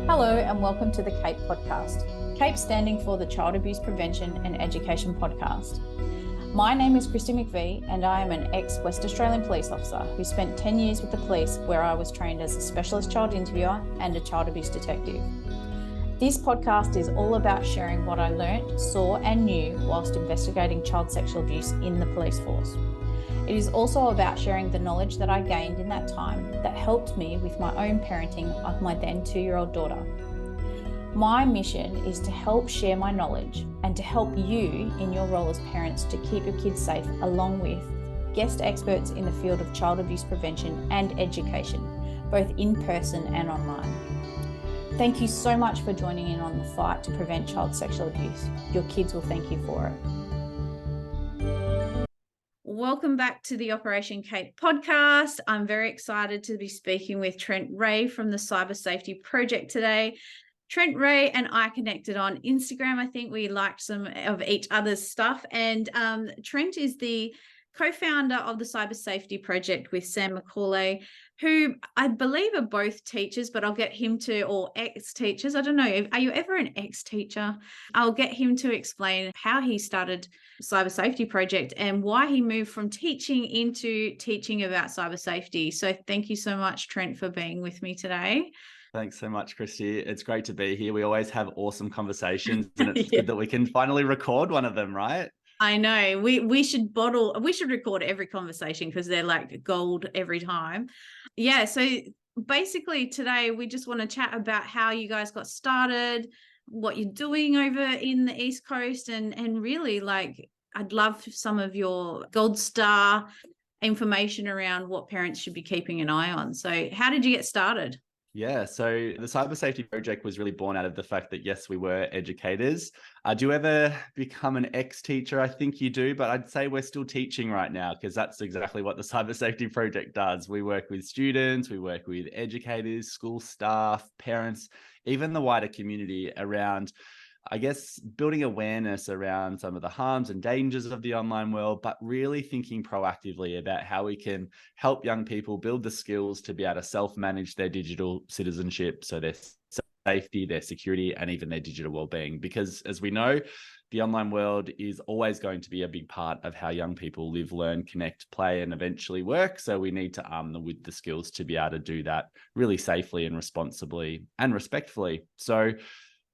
Hello and welcome to the CAPE podcast. CAPE standing for the Child Abuse Prevention and Education Podcast. My name is Kristi McVie and I am an ex-West Australian police officer who spent 10 years with the police, where I was trained as a specialist child interviewer and a child abuse detective. This podcast is all about sharing what I learnt, saw and knew whilst investigating child sexual abuse in the police force. It is also about sharing the knowledge that I gained in that time that helped me with my own parenting of my then 2-year-old daughter. My mission is to help share my knowledge and to help you in your role as parents to keep your kids safe, along with guest experts in the field of child abuse prevention and education, both in person and online. Thank you so much for joining in on the fight to prevent child sexual abuse. Your kids will thank you for it. Welcome back to the Operation CAPE podcast. I'm very excited to be speaking with Trent Ray from the Cyber Safety Project today. Trent Ray and I connected on Instagram. I think we liked some of each other's stuff. And Trent is the co-founder of the Cyber Safety Project with Sam McCauley, who I believe are both teachers, but I'll get him to, or ex-teachers. I don't know. Are you ever an ex-teacher? I'll get him to explain how he started Cyber Safety Project and why he moved from teaching into teaching about cyber safety. So thank you so much, Trent, for being with me today. Thanks so much, Kristi. It's great to be here. We always have awesome conversations, and it's good that we can finally record one of them, right? I know. We should record every conversation because they're like gold every time. Yeah, so basically today we just want to chat about how you guys got started, what you're doing over in the East Coast, and really, like, I'd love some of your gold star information around what parents should be keeping an eye on. So how did you get started? Yeah, so the Cyber Safety Project was really born out of the fact that, yes, we were educators. Do you ever become an ex-teacher? I think you do, but I'd say we're still teaching right now, because that's exactly what the Cyber Safety Project does. We work with students, we work with educators, school staff, parents, even the wider community around, I guess, building awareness around some of the harms and dangers of the online world, but really thinking proactively about how we can help young people build the skills to be able to self-manage their digital citizenship, so their safety, their security, and even their digital well-being. Because as we know, the online world is always going to be a big part of how young people live, learn, connect, play, and eventually work. So we need to arm them with the skills to be able to do that really safely and responsibly and respectfully. So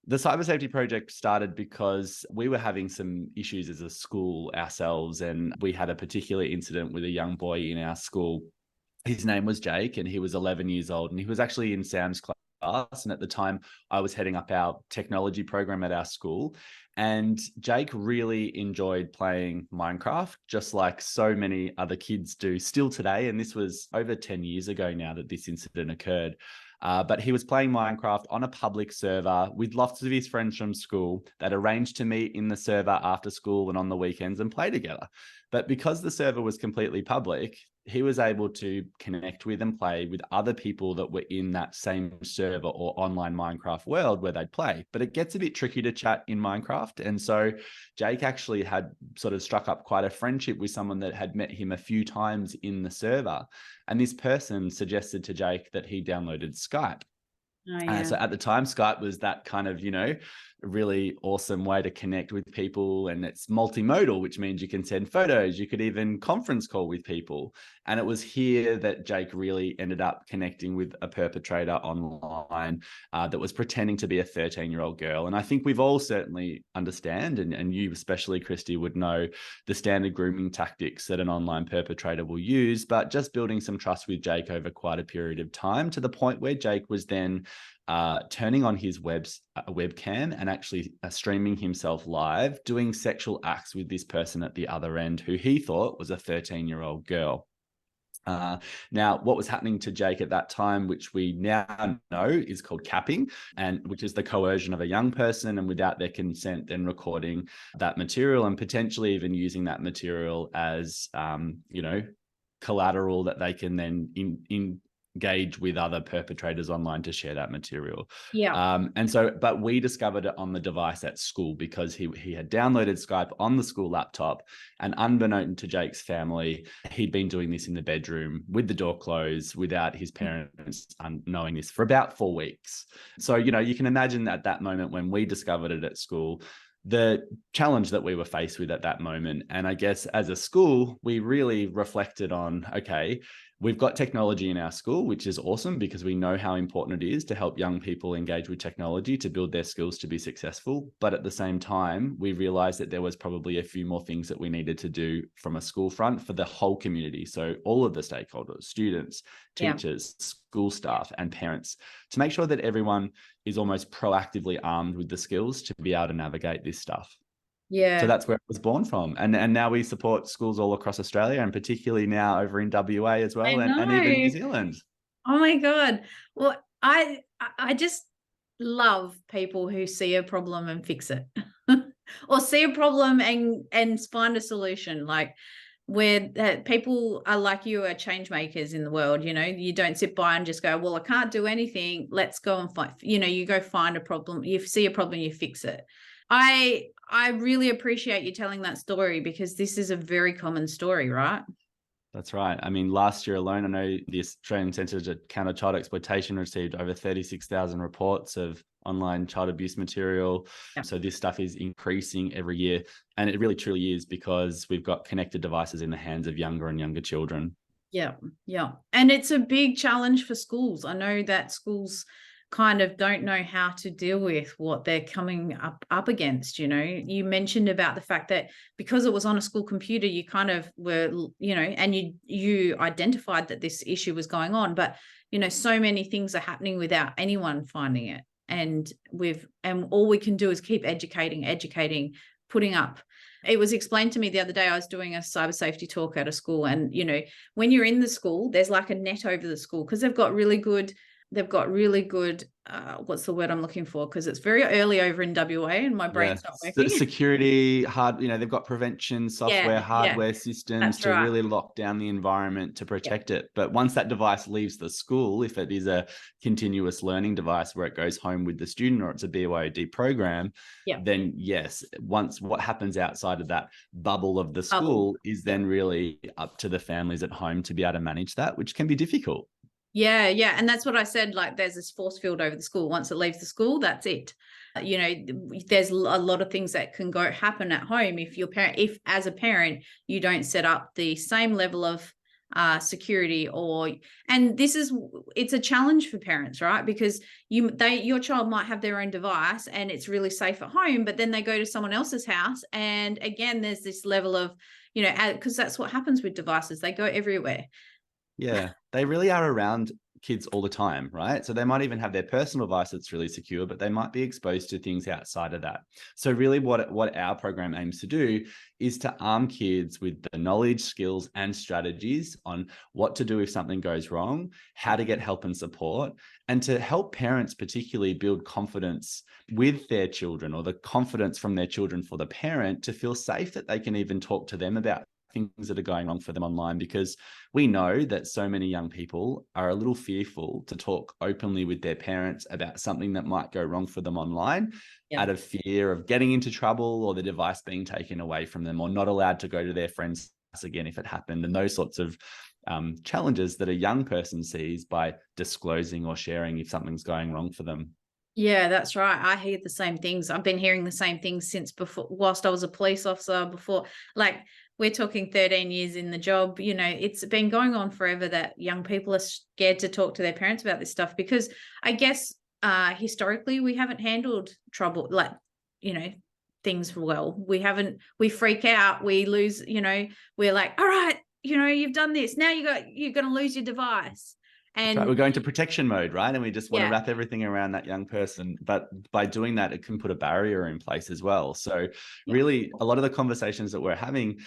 the Cyber Safety Project started because we were having some issues as a school ourselves, and we had a particular incident with a young boy in our school. His name was Jake, and he was 11 years old, and he was actually in Sam's class. And at the time, I was heading up our technology program at our school. And Jake really enjoyed playing Minecraft, just like so many other kids do still today. And this was over 10 years ago now that this incident occurred. But he was playing Minecraft on a public server with lots of his friends from school that arranged to meet in the server after school and on the weekends and play together. But because the server was completely public, he was able to connect with and play with other people that were in that same server or online Minecraft world where they'd play. But it gets a bit tricky to chat in Minecraft. And so Jake actually had sort of struck up quite a friendship with someone that had met him a few times in the server. And this person suggested to Jake that he downloaded Skype. Oh, yeah. So at the time, Skype was that kind of, really awesome way to connect with people. And it's multimodal, which means you can send photos. You could even conference call with people. And it was here that Jake really ended up connecting with a perpetrator online that was pretending to be a 13-year-old girl. And I think we've all certainly understand, and you especially, Kristi, would know the standard grooming tactics that an online perpetrator will use, but just building some trust with Jake over quite a period of time, to the point where Jake was then turning on his webcam and actually streaming himself live, doing sexual acts with this person at the other end, who he thought was a 13-year-old girl. Now, what was happening to Jake at that time, which we now know is called capping, and which is the coercion of a young person, and without their consent, then recording that material and potentially even using that material as, collateral that they can then engage with other perpetrators online to share that material. Yeah. But we discovered it on the device at school because he had downloaded Skype on the school laptop, and unbeknown to Jake's family, he'd been doing this in the bedroom with the door closed without his parents knowing this for about 4 weeks. So, you can imagine at that moment when we discovered it at school, the challenge that we were faced with at that moment. And I guess as a school, we really reflected on, okay, we've got technology in our school, which is awesome because we know how important it is to help young people engage with technology to build their skills to be successful. But at the same time, we realized that there was probably a few more things that we needed to do from a school front for the whole community. So all of the stakeholders, students, teachers, school staff, and parents, to make sure that everyone is almost proactively armed with the skills to be able to navigate this stuff. Yeah. So that's where it was born from. And now we support schools all across Australia, and particularly now over in WA as well, and even New Zealand. Oh my God. Well, I just love people who see a problem and fix it. Or see a problem and find a solution. Like, where people are like you are change makers in the world. You don't sit by and just go, well, I can't do anything, let's go and find, you go find a problem, you see a problem, you fix it. I really appreciate you telling that story, because this is a very common story, right? That's right. I mean, last year alone, I know the Australian Centre to Counter Child Exploitation received over 36,000 reports of online child abuse material. Yep. So this stuff is increasing every year. And it really truly is because we've got connected devices in the hands of younger and younger children. Yeah, yeah. And it's a big challenge for schools. I know that schools kind of don't know how to deal with what they're coming up against. You mentioned about the fact that because it was on a school computer, you kind of were, and you identified that this issue was going on, but so many things are happening without anyone finding it. And all we can do is keep educating, putting up. It was explained to me the other day, I was doing a cyber safety talk at a school, and when you're in the school, there's like a net over the school, because they've got really good what's the word I'm looking for, because it's very early over in WA and my brain's not working. Security, they've got prevention software, hardware systems to really lock down the environment to protect it. But once that device leaves the school, if it is a continuous learning device where it goes home with the student, or it's a BYOD program, then yes, once what happens outside of that bubble of the school is then really up to the families at home to be able to manage that, which can be difficult. Yeah. And that's what I said, like, there's this force field over the school. Once it leaves the school, that's it. There's a lot of things that can happen at home if as a parent, you don't set up the same level of security, and it's a challenge for parents, right? Because your child might have their own device and it's really safe at home, but then they go to someone else's house, and again, there's this level of, because that's what happens with devices, they go everywhere. Yeah, they really are around kids all the time, right? So they might even have their personal device that's really secure, but they might be exposed to things outside of that. So really what our program aims to do is to arm kids with the knowledge, skills, and strategies on what to do if something goes wrong, how to get help and support, and to help parents particularly build confidence with their children, or the confidence from their children for the parent to feel safe that they can even talk to them about things that are going wrong for them online, because we know that so many young people are a little fearful to talk openly with their parents about something that might go wrong for them online, out of fear of getting into trouble, or the device being taken away from them, or not allowed to go to their friends' house again if it happened, and those sorts of challenges that a young person sees by disclosing or sharing if something's going wrong for them. Yeah, that's right. I hear the same things. I've been hearing the same things since whilst I was a police officer before. Like, we're talking 13 years in the job, it's been going on forever that young people are scared to talk to their parents about this stuff, because I guess historically we haven't handled trouble, like, things well. We freak out, we lose, we're like, all right, you've done this, now you're going to lose your device. And right, we're going to protection mode, right? And we just want to wrap everything around that young person. But by doing that, it can put a barrier in place as well. So really, a lot of the conversations that we're having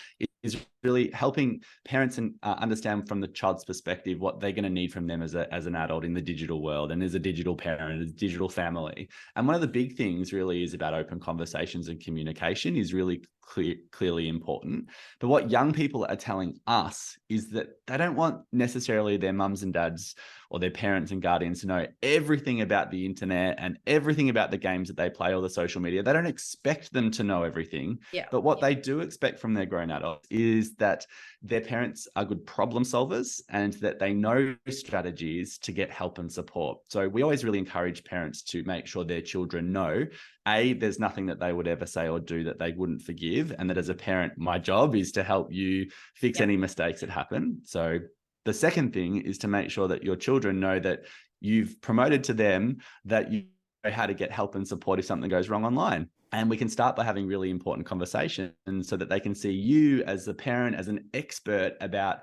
is really helping parents and understand from the child's perspective what they're going to need from them as an adult in the digital world, and as a digital parent, as a digital family. And one of the big things really is about open conversations and communication, is really clearly important. But what young people are telling us is that they don't want necessarily their mums and dads or their parents and guardians to know everything about the internet and everything about the games that they play or the social media. They don't expect them to know everything. Yeah. But what they do expect from their grown adults is that their parents are good problem solvers and that they know strategies to get help and support. So we always really encourage parents to make sure their children know, there's nothing that they would ever say or do that they wouldn't forgive. And that as a parent, my job is to help you fix any mistakes that happen. So the second thing is to make sure that your children know that you've promoted to them that you know how to get help and support if something goes wrong online. And we can start by having really important conversations so that they can see you as a parent, as an expert about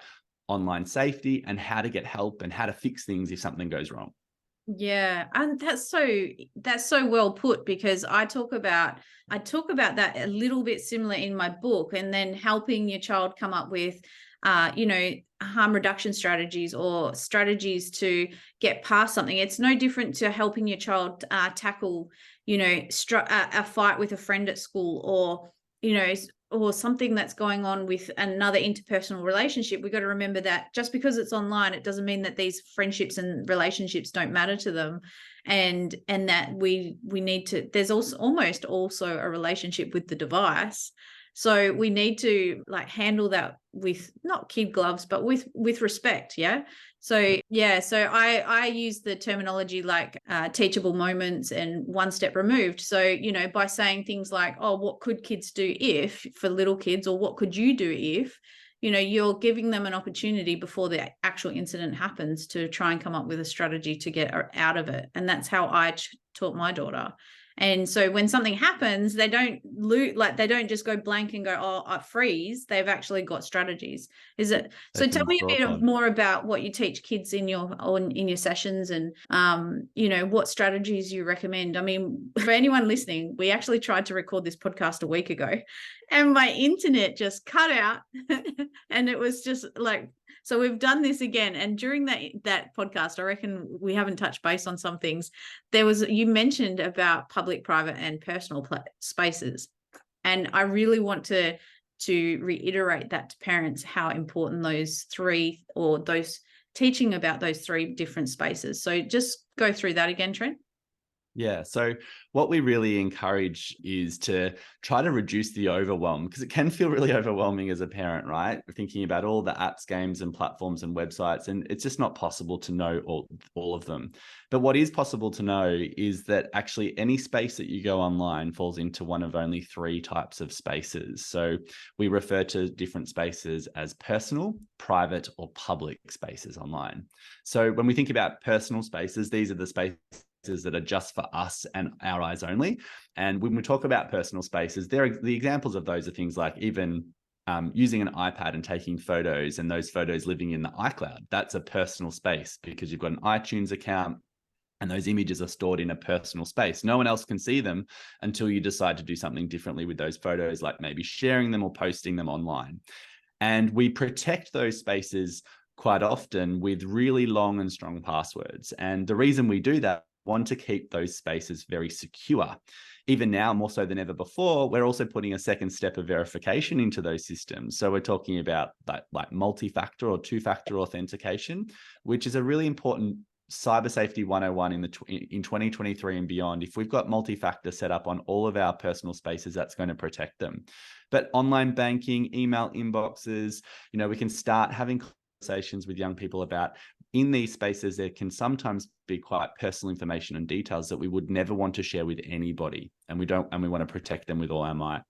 online safety and how to get help and how to fix things if something goes wrong. Yeah, and that's so well put, because I talk about that a little bit similar in my book, and then helping your child come up with harm reduction strategies or strategies to get past something. It's no different to helping your child tackle a fight with a friend at school, or something that's going on with another interpersonal relationship. We've got to remember that just because it's online, it doesn't mean that these friendships and relationships don't matter to them, and that we need to, there's almost also a relationship with the device. So we need to handle that with not kid gloves, but with respect. Yeah. So I use the terminology teachable moments and one step removed. So, by saying things like, oh, what could kids do if, for little kids, or what could you do if, you're giving them an opportunity before the actual incident happens to try and come up with a strategy to get out of it. And that's how I taught my daughter. And so when something happens, they don't they don't just go blank and go, oh, I freeze. They've actually got strategies. Is it? So tell me a bit more about what you teach kids in your sessions, and what strategies you recommend. I mean, for anyone listening, we actually tried to record this podcast a week ago, and my internet just cut out, and it was just so we've done this again. And during that podcast, I reckon we haven't touched base on some things. You mentioned about public, private, and personal spaces. And I really want to reiterate that to parents, how important those teaching about those three different spaces. So just go through that again, Trent. Yeah. So what we really encourage is to try to reduce the overwhelm, because it can feel really overwhelming as a parent, right? Thinking about all the apps, games, and platforms and websites, and it's just not possible to know all of them. But what is possible to know is that actually any space that you go online falls into one of only three types of spaces. So we refer to different spaces as personal, private, or public spaces online. So when we think about personal spaces, these are the spaces that are just for us and our eyes only. And when we talk about personal spaces, the examples of those are things like even using an iPad and taking photos, and those photos living in the iCloud. That's a personal space because you've got an iTunes account and those images are stored in a personal space. No one else can see them until you decide to do something differently with those photos, like maybe sharing them or posting them online. And we protect those spaces quite often with really long and strong passwords. And the reason we do that, want to keep those spaces very secure. Even now, more so than ever before, we're also putting a second step of verification into those systems. So we're talking about that multi-factor or two-factor authentication, which is a really important cyber safety 101 in 2023 and beyond. If we've got multi-factor set up on all of our personal spaces, that's going to protect them. But online banking, email inboxes, we can start having conversations with young people about, in these spaces, there can sometimes be quite personal information and details that we would never want to share with anybody. And we want to protect them with all our might.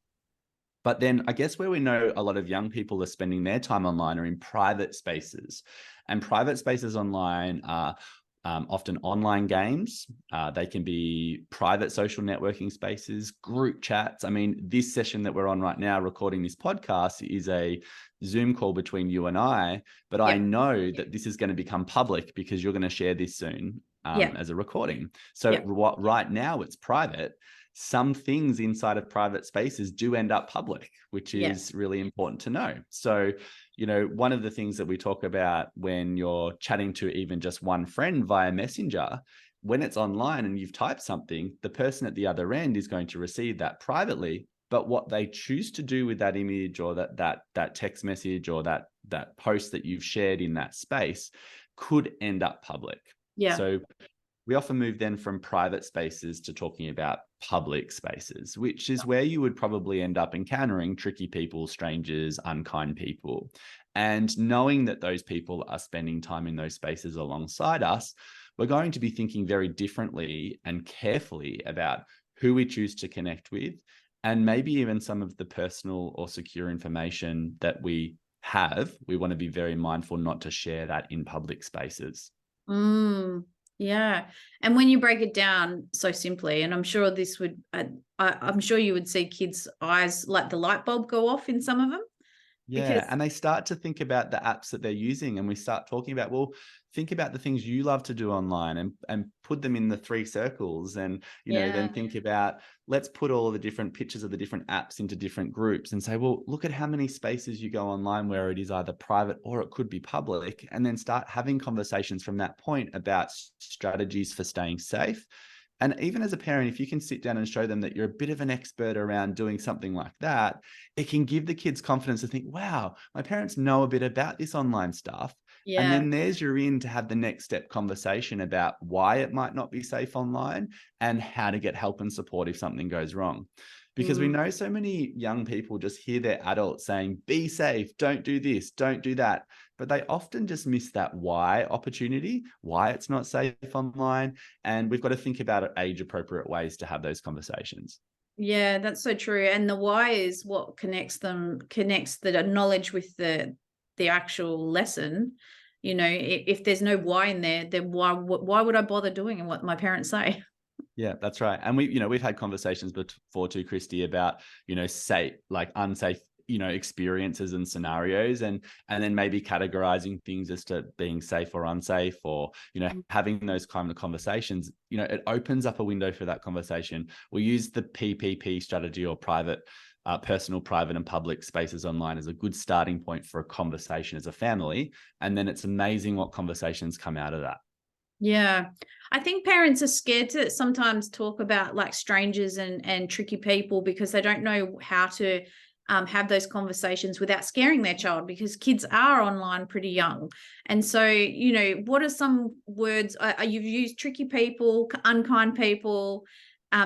But then I guess where we know a lot of young people are spending their time online are in private spaces. And private spaces online are often online games. They can be private social networking spaces, group chats. I mean, this session that we're on right now, recording this podcast, is a Zoom call between you and I, but I know that this is going to become public because you're going to share this soon as a recording. So right now it's private. Some things inside of private spaces do end up public, which is really important to know. So, one of the things that we talk about when you're chatting to even just one friend via Messenger, when it's online and you've typed something, the person at the other end is going to receive that privately, but what they choose to do with that image or that text message or that post that you've shared in that space could end up public. Yeah. So we often move then from private spaces to talking about public spaces, which is where you would probably end up encountering tricky people, strangers, unkind people. And knowing that those people are spending time in those spaces alongside us, we're going to be thinking very differently and carefully about who we choose to connect with, and maybe even some of the personal or secure information that we have. We want to be very mindful not to share that in public spaces. Yeah. And when you break it down so simply, and I'm sure this would, I'm sure you would see kids' eyes, like the light bulb go off in some of them. Yeah, and they start to think about the apps that they're using, and we start talking about, well, think about the things you love to do online and put them in the 3 circles, and then think about, let's put all of the different pictures of the different apps into different groups and say, well, look at how many spaces you go online where it is either private or it could be public, and then start having conversations from that point about strategies for staying safe. And even as a parent, if you can sit down and show them that you're a bit of an expert around doing something like that, it can give the kids confidence to think, wow, my parents know a bit about this online stuff. Yeah. And then there's your in to have the next step conversation about why it might not be safe online and how to get help and support if something goes wrong. Because we know so many young people just hear their adults saying, be safe, don't do this, don't do that. But they often just miss that why opportunity, why it's not safe online. And we've got to think about age-appropriate ways to have those conversations. Yeah, that's so true. And the why is what connects the knowledge with the actual lesson. If there's no why in there, then why would I bother doing what my parents say? Yeah, that's right. And we've had conversations before too, Kristi, about, safe, like unsafe, experiences and scenarios, and then maybe categorizing things as to being safe or unsafe, or, having those kind of conversations. It opens up a window for that conversation. We use the PPP strategy, or personal, private, and public spaces online, as a good starting point for a conversation as a family. And then it's amazing what conversations come out of that. Yeah. I think parents are scared to sometimes talk about like strangers and tricky people, because they don't know how to have those conversations without scaring their child, because kids are online pretty young. And so, what are some words you've used? Tricky people, unkind people,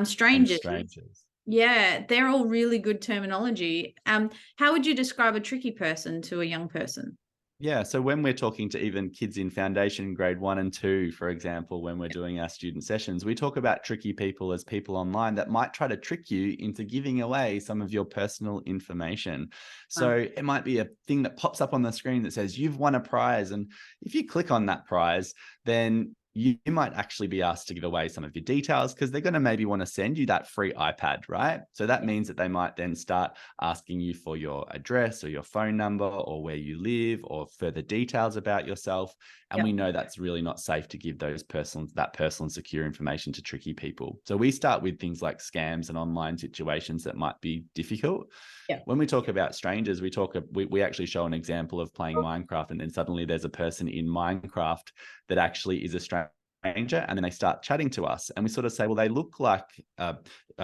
strangers. And strangers. Yeah, they're all really good terminology. How would you describe a tricky person to a young person? Yeah, so when we're talking to even kids in foundation grade 1 and 2, for example, when we're doing our student sessions, we talk about tricky people as people online that might try to trick you into giving away some of your personal information. So it might be a thing that pops up on the screen that says you've won a prize. And if you click on that prize, then you might actually be asked to give away some of your details, because they're going to maybe want to send you that free iPad, right? So that means that they might then start asking you for your address or your phone number or where you live or further details about yourself. And we know that's really not safe to give that personal and secure information to tricky people. So we start with things like scams and online situations that might be difficult. Yeah. When we talk about strangers, we actually show an example of playing Minecraft, and then suddenly there's a person in Minecraft that actually is a stranger, and then they start chatting to us, and we sort of say, well, they look like a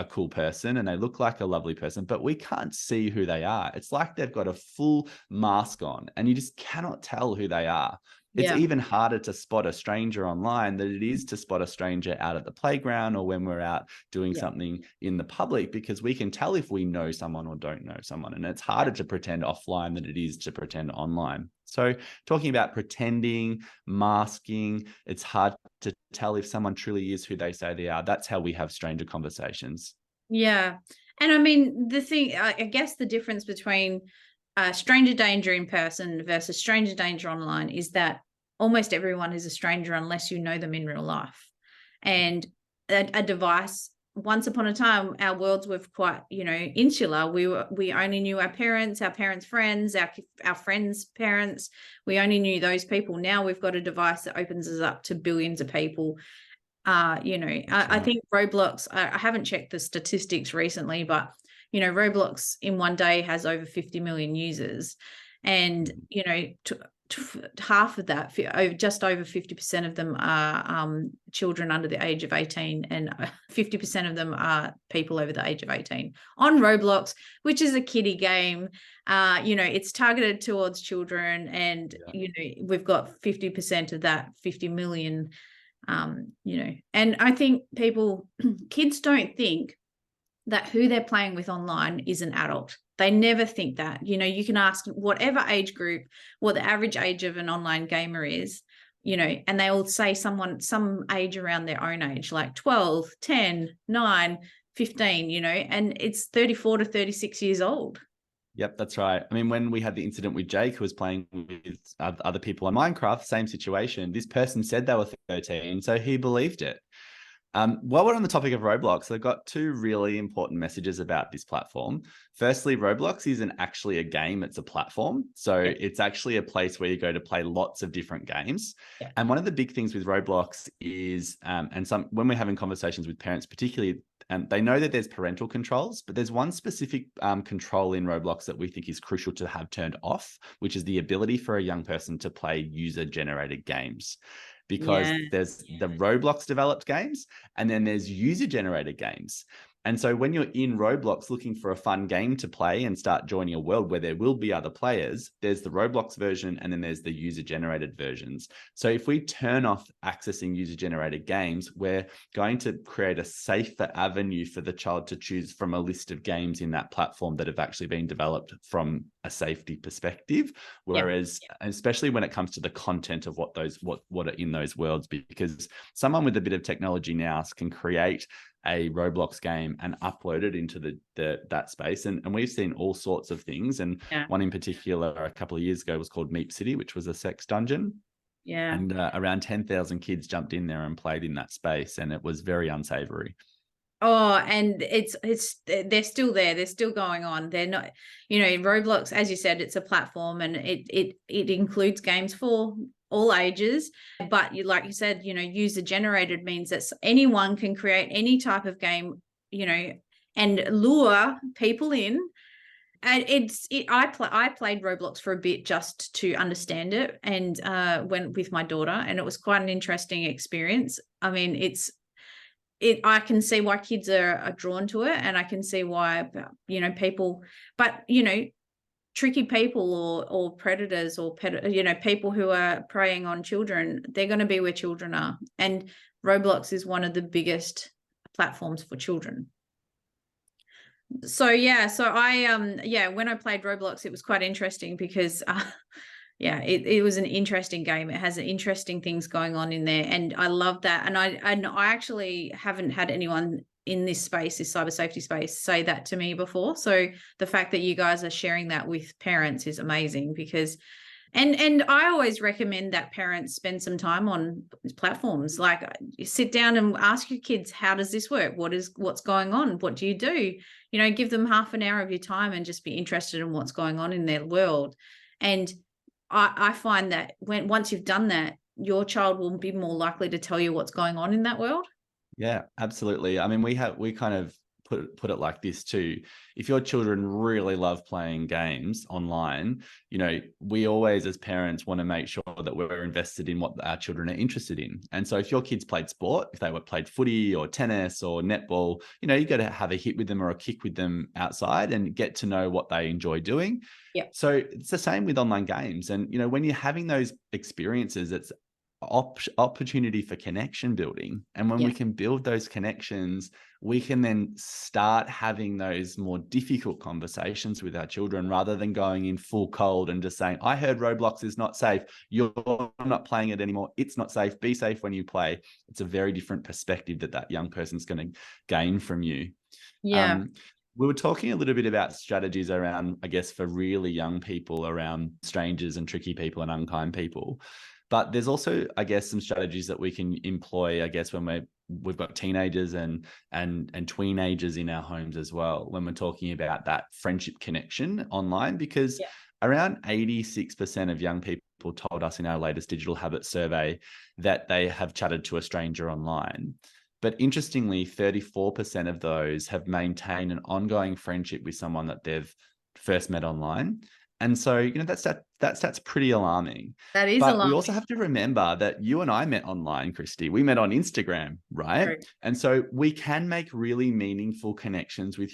cool person and they look like a lovely person, but we can't see who they are. It's like they've got a full mask on and you just cannot tell who they are. It's even harder to spot a stranger online than it is to spot a stranger out at the playground or when we're out doing something in the public, because we can tell if we know someone or don't know someone. And it's harder to pretend offline than it is to pretend online. So talking about pretending, masking, it's hard to tell if someone truly is who they say they are. That's how we have stranger conversations. Yeah. And I mean, I guess the difference between stranger danger in person versus stranger danger online is that almost everyone is a stranger unless you know them in real life. And a device, once upon a time, our worlds were quite, insular. We only knew our parents' friends, our friends' parents. We only knew those people. Now we've got a device that opens us up to billions of people. I think Roblox, I haven't checked the statistics recently, but Roblox in one day has over 50 million users. And, half of that, just over 50% of them are children under the age of 18, and 50% of them are people over the age of 18 on Roblox, which is a kiddie game. It's targeted towards children, and we've got 50% of that, 50 million. And I think kids don't think that who they're playing with online is an adult. They never think that. You can ask whatever age group what the average age of an online gamer is, and they all say some age around their own age, like 12, 10, 9, 15, and it's 34 to 36 years old. Yep, that's right. I mean, when we had the incident with Jake, who was playing with other people on Minecraft, same situation. This person said they were 13, so he believed it. While we're on the topic of Roblox, I've got two really important messages about this platform. Firstly, Roblox isn't actually a game, it's a platform. So it's actually a place where you go to play lots of different games. Yeah. And one of the big things with Roblox is, when we're having conversations with parents particularly, they know that there's parental controls, but there's one specific control in Roblox that we think is crucial to have turned off, which is the ability for a young person to play user-generated games. Because there's the Roblox developed games, and then there's user-generated games. And so when you're in Roblox looking for a fun game to play and start joining a world where there will be other players, there's the Roblox version and then there's the user-generated versions. So if we turn off accessing user-generated games, we're going to create a safer avenue for the child to choose from a list of games in that platform that have actually been developed from a safety perspective. Whereas, especially when it comes to the content of what are in those worlds, because someone with a bit of technology now can create a Roblox game and upload it into that space. And we've seen all sorts of things. And one in particular a couple of years ago was called Meep City, which was a sex dungeon. Yeah. And around 10,000 kids jumped in there and played in that space. And it was very unsavory. Oh, and they're still there. They're still going on. They're not, Roblox, as you said, it's a platform, and it includes games for all ages. But like you said, user generated means that anyone can create any type of game, and lure people in. And I played Roblox for a bit just to understand it, and went with my daughter, and it was quite an interesting experience. I mean, I can see why kids are drawn to it, and I can see why, people, but, tricky people or predators or, people who are preying on children, they're going to be where children are. And Roblox is one of the biggest platforms for children. So, I, when I played Roblox, it was quite interesting because, it was an interesting game. It has interesting things going on in there, and I love that. And I actually haven't had anyone in this space, this cyber safety space, say that to me before. So the fact that you guys are sharing that with parents is amazing, because, and I always recommend that parents spend some time on platforms. Like, sit down and ask your kids, how does this work? What's going on? What do you do? Give them half an hour of your time and just be interested in what's going on in their world. And I find that once you've done that, your child will be more likely to tell you what's going on in that world. Yeah, absolutely. I mean, we kind of put it like this too. If your children really love playing games online, we always as parents want to make sure that we're invested in what our children are interested in. And so if your kids played sport, if they played footy or tennis or netball, you got to have a hit with them or a kick with them outside and get to know what they enjoy doing. Yeah. So it's the same with online games. And, when you're having those experiences, it's opportunity for connection building. And when we can build those connections, we can then start having those more difficult conversations with our children, rather than going in full cold and just saying, I heard Roblox is not safe. You're not playing it anymore. It's not safe. Be safe when you play. It's a very different perspective that young person's going to gain from you. Yeah. We were talking a little bit about strategies around, I guess, for really young people, around strangers and tricky people and unkind people. But there's also, I guess, some strategies that we can employ, I guess, when we've got teenagers and tweenagers in our homes as well, when we're talking about that friendship connection online, because around 86% of young people told us in our latest digital habits survey that they have chatted to a stranger online. But interestingly, 34% of those have maintained an ongoing friendship with someone that they've first met online. And so, that's that that's pretty alarming. That is But we alarming. also have to remember that you and I met online, Kristi. We met on Instagram, right? True. And so we can make really meaningful connections with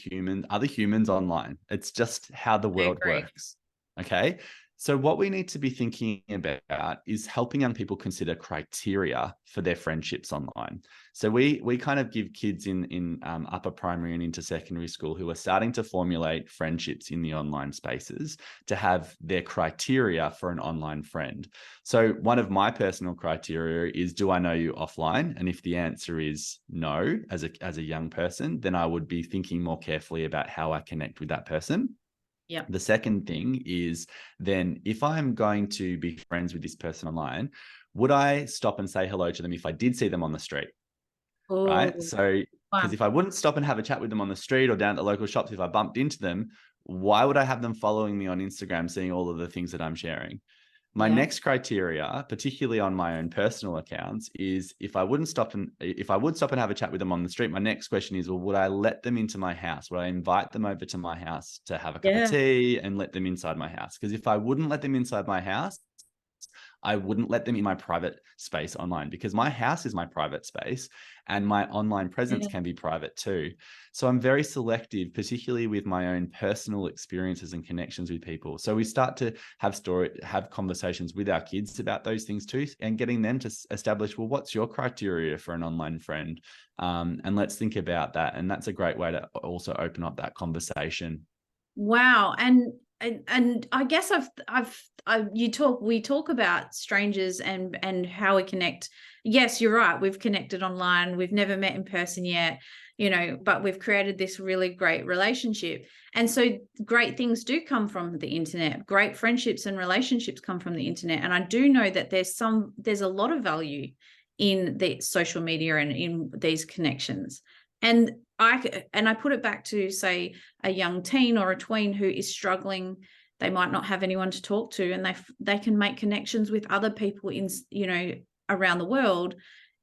other humans online. It's just how the I world agree. works. Okay. So what we need to be thinking about is helping young people consider criteria for their friendships online. So we kind of give kids in upper primary and into secondary school who are starting to formulate friendships in the online spaces to have their criteria for an online friend. So one of my personal criteria is, do I know you offline? And if the answer is no, as a young person, then I would be thinking more carefully about how I connect with that person. Yeah. The second thing is, then if I'm going to be friends with this person online, would I stop and say hello to them if I did see them on the street? Right. Oh, So, because wow. if I wouldn't stop and have a chat with them on the street or down at the local shops, if I bumped into them, why would I have them following me on Instagram, seeing all of the things that I'm sharing? My Yeah. next criteria, particularly on my own personal accounts, is if I would stop and have a chat with them on the street, my next question is, well, would I let them into my house? Would I invite them over to my house to have a cup of Yeah. tea and let them inside my house? Because if I wouldn't let them inside my house, I wouldn't let them in my private space online, because my house is my private space and my online presence Yeah. can be private too. So I'm very selective, particularly with my own personal experiences and connections with people. So we start to have conversations with our kids about those things too, and getting them to establish, well, what's your criteria for an online friend? And let's think about that. And that's a great way to also open up that conversation. Wow. And I guess we talk about strangers and how we connect. Yes, you're right. We've connected online. We've never met in person yet, but we've created this really great relationship. And so great things do come from the internet. Great friendships and relationships come from the internet. And I do know that there's a lot of value in the social media and in these connections. And I put it back to, say, a young teen or a tween who is struggling. They might not have anyone to talk to, and they can make connections with other people around the world,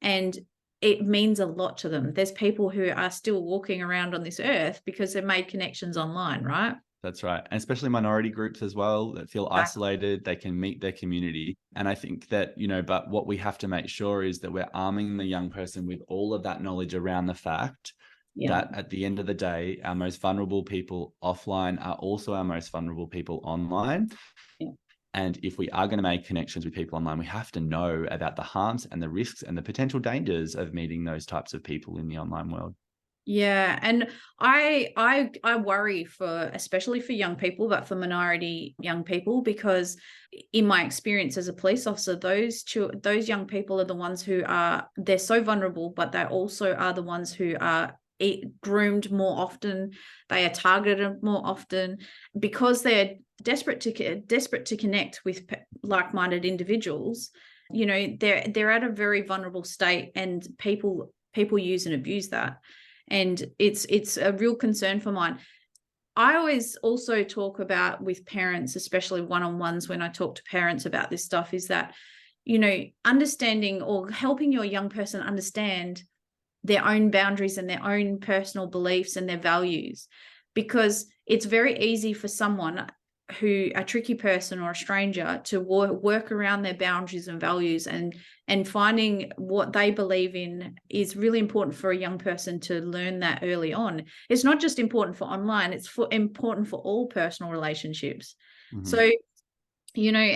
and it means a lot to them. There's people who are still walking around on this earth because they've made connections online, right? That's right. And especially minority groups as well that feel Exactly. isolated, they can meet their community. And I think that, but what we have to make sure is that we're arming the young person with all of that knowledge around the fact that at the end of the day, our most vulnerable people offline are also our most vulnerable people online. Yeah. And if we are going to make connections with people online, we have to know about the harms and the risks and the potential dangers of meeting those types of people in the online world. Yeah, and I worry especially for young people, but for minority young people, because in my experience as a police officer, those young people are the ones they're so vulnerable, but they also are the ones who are groomed more often. They are targeted more often because they're desperate to connect with like-minded individuals. They're at a very vulnerable state, and people use and abuse that. And it's a real concern for mine. I always also talk about with parents, especially one-on-ones, when I talk to parents about this stuff, is that, understanding or helping your young person understand their own boundaries and their own personal beliefs and their values. Because it's very easy for someone a tricky person or a stranger to work around their boundaries and values, and finding what they believe in is really important for a young person to learn that early on. It's not just important for online, it's important for all personal relationships. Mm-hmm. So,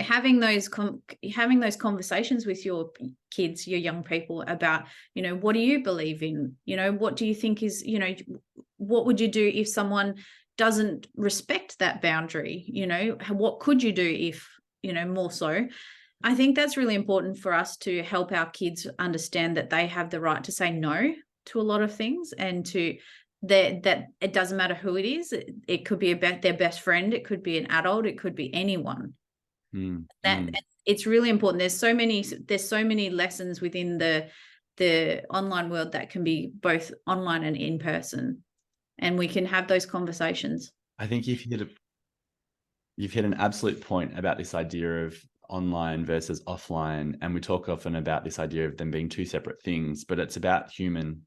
having those conversations with your kids, your young people, about, what do you believe in? What do you think is, what would you do if someone doesn't respect that boundary? What could you do if, more so? I think that's really important for us to help our kids understand that they have the right to say no to a lot of things, and that it doesn't matter who it is. It could be about their best friend. It could be an adult. It could be anyone. It's really important. There's so many lessons within the online world that can be both online and in person, and we can have those conversations. I think you've hit an absolute point about this idea of online versus offline, and we talk often about this idea of them being two separate things, but it's about human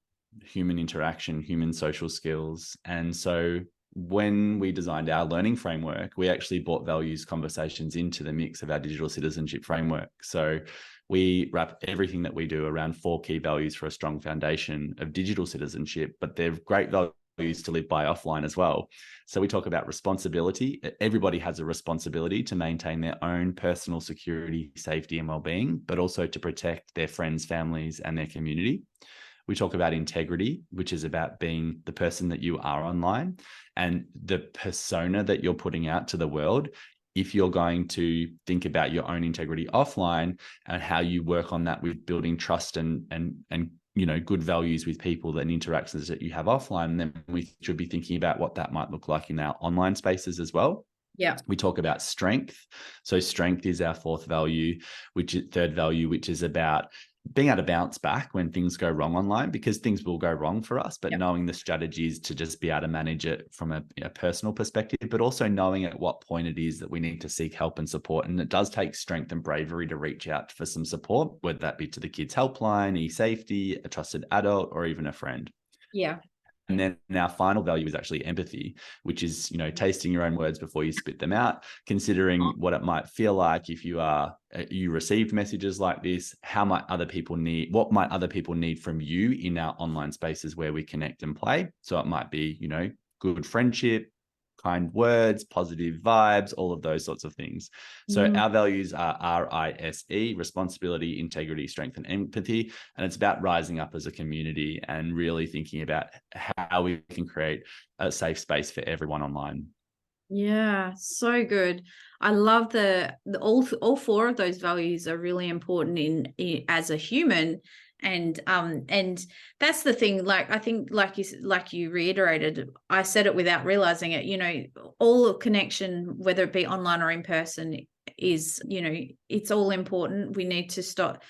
interaction, human social skills. And so when we designed our learning framework, we actually brought values conversations into the mix of our digital citizenship framework. So we wrap everything that we do around 4 key values for a strong foundation of digital citizenship, but they're great values to live by offline as well. So we talk about responsibility. Everybody has a responsibility to maintain their own personal security, safety, and well-being, but also to protect their friends, families, and their community. We talk about integrity, which is about being the person that you are online and the persona that you're putting out to the world. If you're going to think about your own integrity offline and how you work on that with building trust and good values with people and interactions that you have offline, then we should be thinking about what that might look like in our online spaces as well. Yeah. We talk about strength. So strength is our third value, which is about being able to bounce back when things go wrong online, because things will go wrong for us, but knowing the strategies to just be able to manage it from a personal perspective, but also knowing at what point it is that we need to seek help and support. And it does take strength and bravery to reach out for some support, whether that be to the kids helpline, e-safety, a trusted adult, or even a friend. Yeah. And then our final value is actually empathy, which is, tasting your own words before you spit them out, considering what it might feel like if you received messages like this, what might other people need from you in our online spaces where we connect and play. So it might be, good friendship, kind words, positive vibes, all of those sorts of things. So our values are RISE, responsibility, integrity, strength, and empathy. And it's about rising up as a community and really thinking about how we can create a safe space for everyone online. Yeah, so good. I love the all 4 of those values are really important in as a human. And that's the thing, like, I think like you reiterated, I said it without realizing it, all of connection, whether it be online or in person, is, it's all important. We need to stop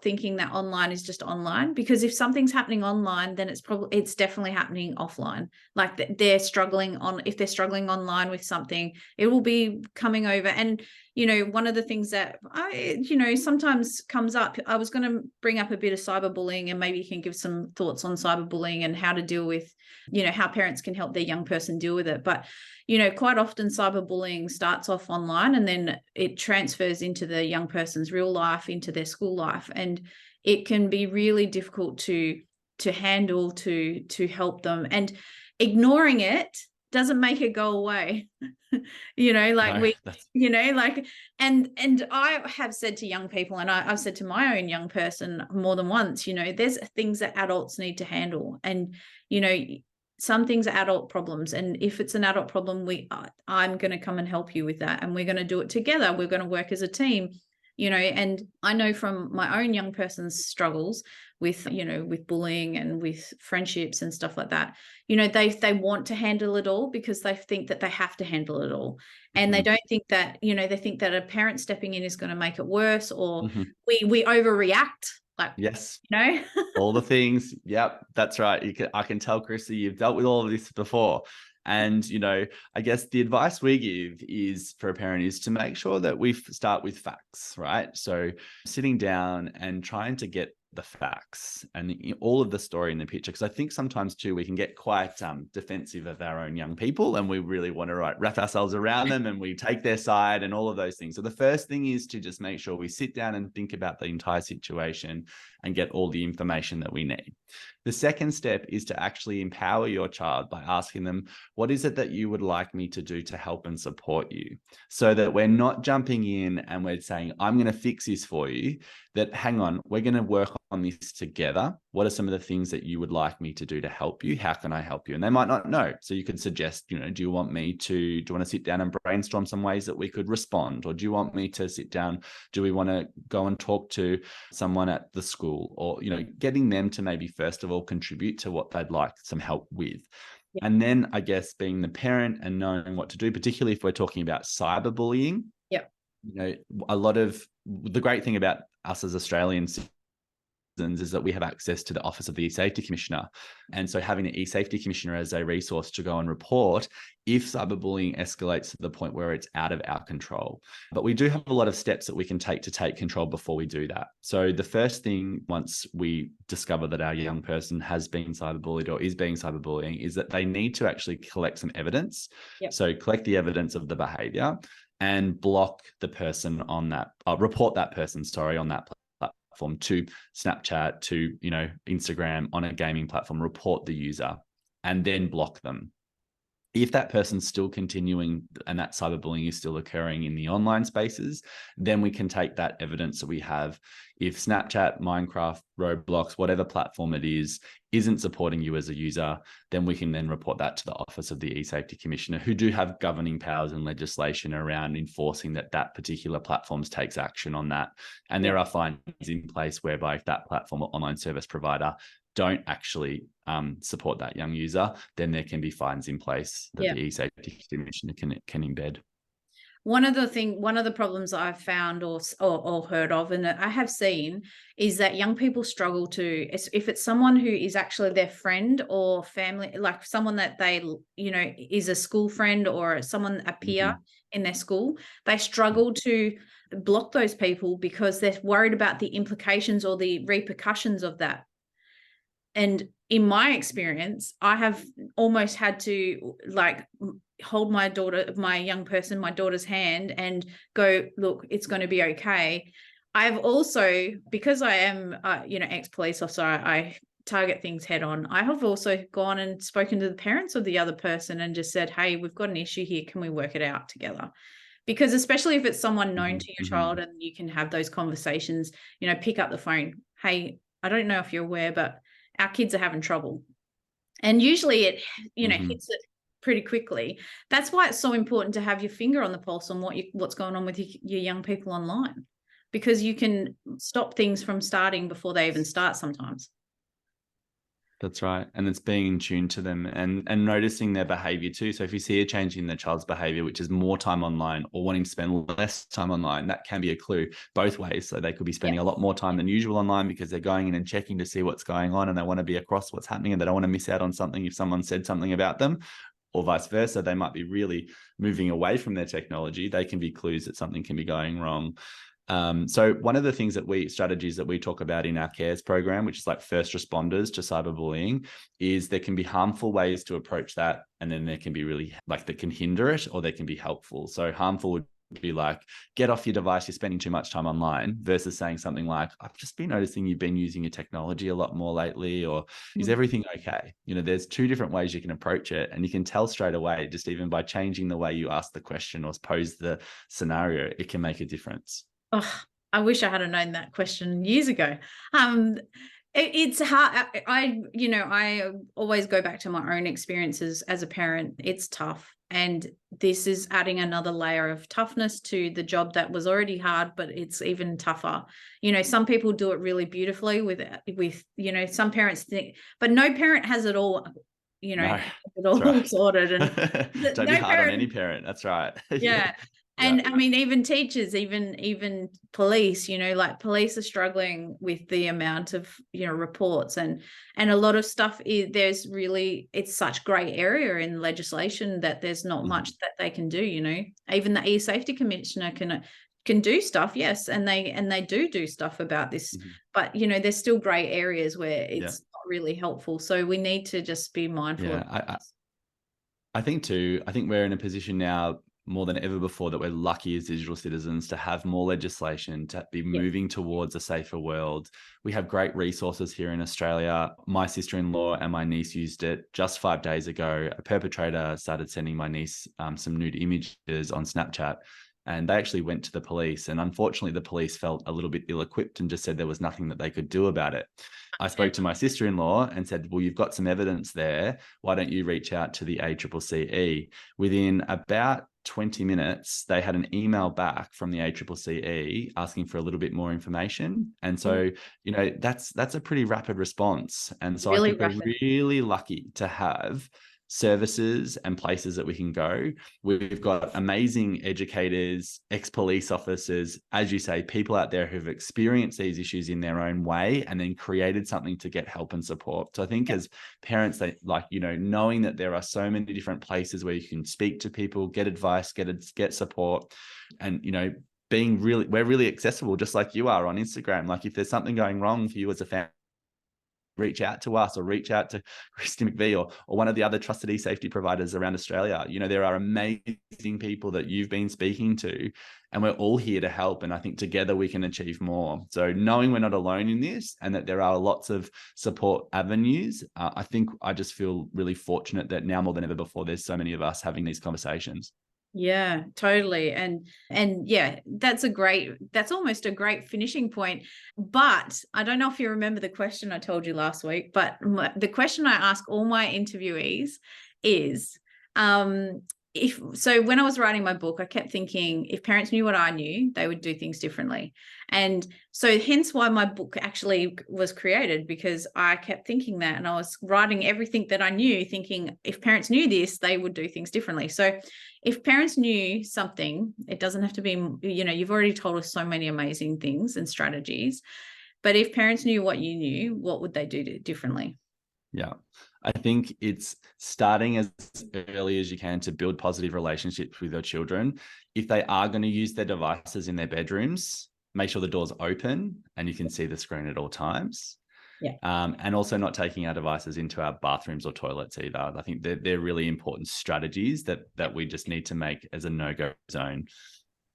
thinking that online is just online, because if something's happening online, then it's definitely happening offline. Like if they're struggling online with something, it will be coming over. And one of the things that sometimes comes up, I was going to bring up a bit of cyberbullying, and maybe you can give some thoughts on cyberbullying and how to deal with, how parents can help their young person deal with it. But quite often cyberbullying starts off online and then it transfers into the young person's real life, into their school life. And it can be really difficult to handle, to help them. And ignoring it doesn't make it go away. And I have said to young people, and I've said to my own young person more than once, there's things that adults need to handle. And, some things are adult problems. And if it's an adult problem, I'm going to come and help you with that. And we're going to do it together. We're going to work as a team, and I know from my own young person's struggles with, with bullying and with friendships and stuff like that, they want to handle it all because they think that they have to handle it all. And they don't think that, they think that a parent stepping in is going to make it worse, or we overreact. Like, yes, all the things. Yep, that's right. I can tell, Kristi, you've dealt with all of this before. And, I guess the advice we give is for a parent is to make sure that we start with facts, right? So sitting down and trying to get the facts and all of the story in the picture, because I think sometimes too we can get quite defensive of our own young people, and we really want to wrap ourselves around them and we take their side and all of those things. So the first thing is to just make sure we sit down and think about the entire situation and get all the information that we need. The second step is to actually empower your child by asking them, what is it that you would like me to do to help and support you? So that we're not jumping in and we're saying, I'm going to fix this for you. That, hang on, we're going to work on this together. What are some of the things that you would like me to do to help you? How can I help you? And they might not know. So you could suggest, do you want to sit down and brainstorm some ways that we could respond? Or do you want me to sit down? Do we want to go and talk to someone at the school? Or, getting them to maybe first of all contribute to what they'd like some help with. Yeah. And then I guess being the parent and knowing what to do, particularly if we're talking about cyberbullying. Yeah. A lot of the great thing about us as Australian is that we have access to the Office of the E-Safety Commissioner. And so having the E-Safety Commissioner as a resource to go and report if cyberbullying escalates to the point where it's out of our control. But we do have a lot of steps that we can take to take control before we do that. So the first thing, once we discover that our young person has been cyberbullied or is being cyberbullying, is that they need to actually collect some evidence. Yep. So collect the evidence of the behavior and block the person on that, report that person, on that platform to Snapchat, to, Instagram, on a gaming platform, report the user and then block them. If that person's still continuing and that cyberbullying is still occurring in the online spaces, then we can take that evidence that we have. If Snapchat, Minecraft, Roblox, whatever platform it is, isn't supporting you as a user, then we can then report that to the Office of the E-Safety Commissioner, who do have governing powers and legislation around enforcing that particular platform takes action on that. And there are fines in place whereby if that platform or online service provider don't actually support that young user, then there can be fines in place that the E-Safety Commissioner can embed. One of the problems I've found or heard of, and I have seen, is that young people struggle to, if it's someone who is actually their friend or family, like someone that they, is a school friend or a peer in their school, they struggle to block those people because they're worried about the implications or the repercussions of that. And in my experience, I have almost had to hold my daughter's hand and go, look, it's going to be okay. I've also, because I am, ex-police officer, I target things head on. I have also gone and spoken to the parents of the other person and just said, hey, we've got an issue here. Can we work it out together? Because especially if it's someone known to your child and you can have those conversations, pick up the phone. Hey, I don't know if you're aware, but our kids are having trouble. And usually it, hits it pretty quickly. That's why it's so important to have your finger on the pulse on what's going on with your young people online, because you can stop things from starting before they even start sometimes. That's right. And it's being in tune to them and noticing their behavior too. So if you see a change in their child's behavior, which is more time online or wanting to spend less time online, that can be a clue both ways. So they could be spending a lot more time than usual online because they're going in and checking to see what's going on and they want to be across what's happening and they don't want to miss out on something if someone said something about them, or vice versa. They might be really moving away from their technology. They can be clues that something can be going wrong. So one of the strategies that we talk about in our CARES program, which is like first responders to cyberbullying, is there can be harmful ways to approach that. And then there can be really that can hinder it, or they can be helpful. So harmful would be like, get off your device, you're spending too much time online, versus saying something like, I've just been noticing you've been using your technology a lot more lately, or is everything okay? There's two different ways you can approach it, and you can tell straight away, just even by changing the way you ask the question or pose the scenario, it can make a difference. Oh, I wish I had known that question years ago. It's hard. I always go back to my own experiences as a parent. It's tough. And this is adding another layer of toughness to the job that was already hard, but it's even tougher. Some people do it really beautifully with some parents think, but no parent has it all, No, it all sorted. And don't be hard on any parent. That's right. Yeah. And I mean, even teachers, even police, police are struggling with the amount of, reports and a lot of stuff it's such gray area in legislation that there's not much that they can do, even the E-Safety Commissioner can do stuff. Yes. And they do stuff about this, but there's still gray areas where it's not really helpful. So we need to just be mindful of this. I think we're in a position now more than ever before that we're lucky as digital citizens to have more legislation, to be moving towards a safer world. We have great resources here in Australia. My sister-in-law and my niece used it just 5 days ago. A perpetrator started sending my niece some nude images on Snapchat, and they actually went to the police. And unfortunately, the police felt a little bit ill-equipped and just said there was nothing that they could do about it. I spoke to my sister-in-law and said, well, you've got some evidence there. Why don't you reach out to the ACCCE? Within about 20 minutes, they had an email back from the ACCCE asking for a little bit more information. And so, that's a pretty rapid response. And so I think we're really lucky to have services and places that we can go. We've got amazing educators, ex-police officers, as you say, people out there who've experienced these issues in their own way and then created something to get help and support. So I think as parents, they knowing that there are so many different places where you can speak to people, get advice, get support, and we're really accessible, just like you are on Instagram. Like if there's something going wrong for you as a family, reach out to us or reach out to Kristi McVie or one of the other trusted e-safety providers around Australia. There are amazing people that you've been speaking to, and we're all here to help. And I think together we can achieve more. So knowing we're not alone in this and that there are lots of support avenues, I think I just feel really fortunate that now more than ever before, there's so many of us having these conversations. Yeah, totally. And yeah, that's almost a great finishing point. But I don't know if you remember the question I told you last week, but the question I ask all my interviewees is, when I was writing my book, I kept thinking if parents knew what I knew, they would do things differently. And so hence why my book actually was created, because I kept thinking that, and I was writing everything that I knew, thinking if parents knew this, they would do things differently. So if parents knew something, it doesn't have to be, you've already told us so many amazing things and strategies, but if parents knew what you knew, what would they do differently? Yeah. I think it's starting as early as you can to build positive relationships with your children. If they are going to use their devices in their bedrooms, make sure the door's open and you can see the screen at all times. Yeah. And also not taking our devices into our bathrooms or toilets either. I think they're really important strategies that we just need to make as a no-go zone.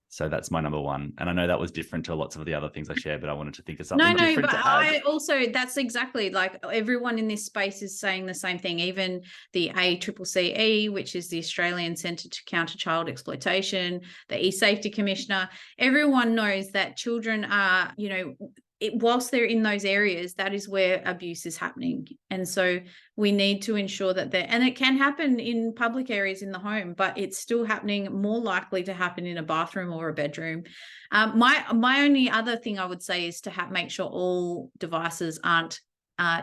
So that's my number one. And I know that was different to lots of the other things I shared, but I wanted to think of something different to add. That's exactly, like, everyone in this space is saying the same thing. Even the ACCCE, which is the Australian Centre to Counter Child Exploitation, the e-Safety Commissioner, everyone knows that children are, whilst they're in those areas, that is where abuse is happening. And so we need to ensure that and it can happen in public areas in the home, but it's still happening, more likely to happen in a bathroom or a bedroom. My only other thing I would say is to make sure all devices aren't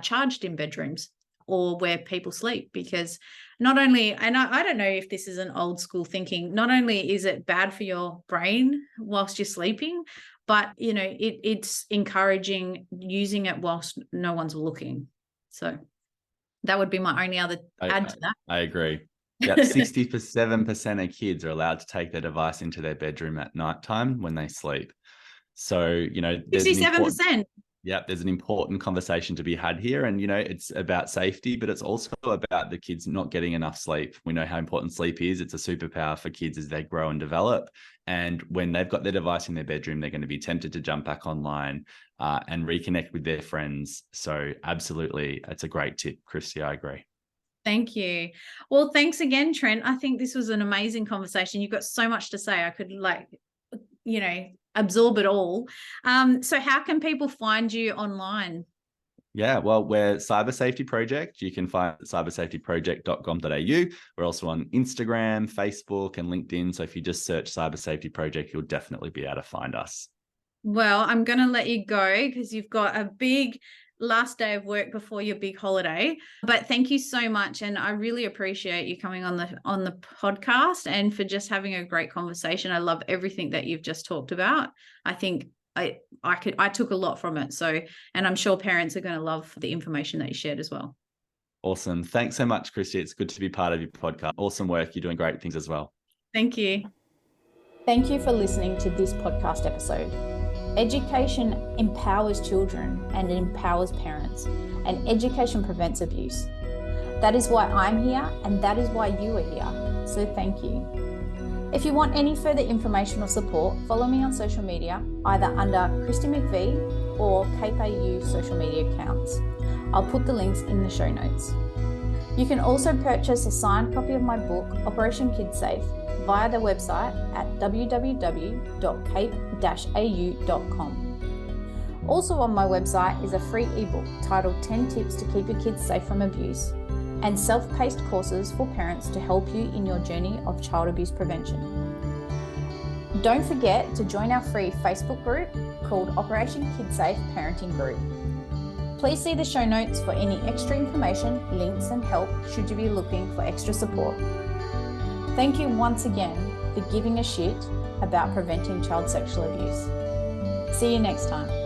charged in bedrooms or where people sleep, because not only, and I don't know if this is an old school thinking, not only is it bad for your brain whilst you're sleeping, but it's encouraging using it whilst no one's looking. So that would be my only other add to that. I agree. Yeah, 67% of kids are allowed to take their device into their bedroom at nighttime when they sleep. So, 67%. There's an important conversation to be had here. And, it's about safety, but it's also about the kids not getting enough sleep. We know how important sleep is. It's a superpower for kids as they grow and develop. And when they've got their device in their bedroom, they're going to be tempted to jump back online and reconnect with their friends. So absolutely, it's a great tip, Kristi. I agree. Thank you. Well, thanks again, Trent. I think this was an amazing conversation. You've got so much to say. I could absorb it all. So how can people find you online? Yeah, well, we're Cyber Safety Project. You can find cybersafetyproject.com.au. We're also on Instagram, Facebook, and LinkedIn. So if you just search Cyber Safety Project, you'll definitely be able to find us. Well, I'm going to let you go because you've got a big last day of work before your big holiday. But thank you so much, and I really appreciate you coming on the podcast and for just having a great conversation. I love everything that you've just talked about. I think I took a lot from it. So, and I'm sure parents are going to love the information that you shared as well. Awesome. Thanks so much, Kristi. It's good to be part of your podcast. Awesome work. You're doing great things as well. Thank you. Thank you for listening to this podcast episode. Education empowers children and it empowers parents, and education prevents abuse. That is why I'm here, and that is why you are here. So thank you. If you want any further information or support, follow me on social media, either under Kristi McVie or Cape AU social media accounts. I'll put the links in the show notes. You can also purchase a signed copy of my book, Operation Kid Safe, via the website at www.cape-au.com. Also on my website is a free ebook titled 10 Tips to Keep Your Kids Safe from Abuse, and self-paced courses for parents to help you in your journey of child abuse prevention. Don't forget to join our free Facebook group called Operation Kid Safe Parenting Group. Please see the show notes for any extra information, links, and help should you be looking for extra support. Thank you once again for giving a shit about preventing child sexual abuse. See you next time.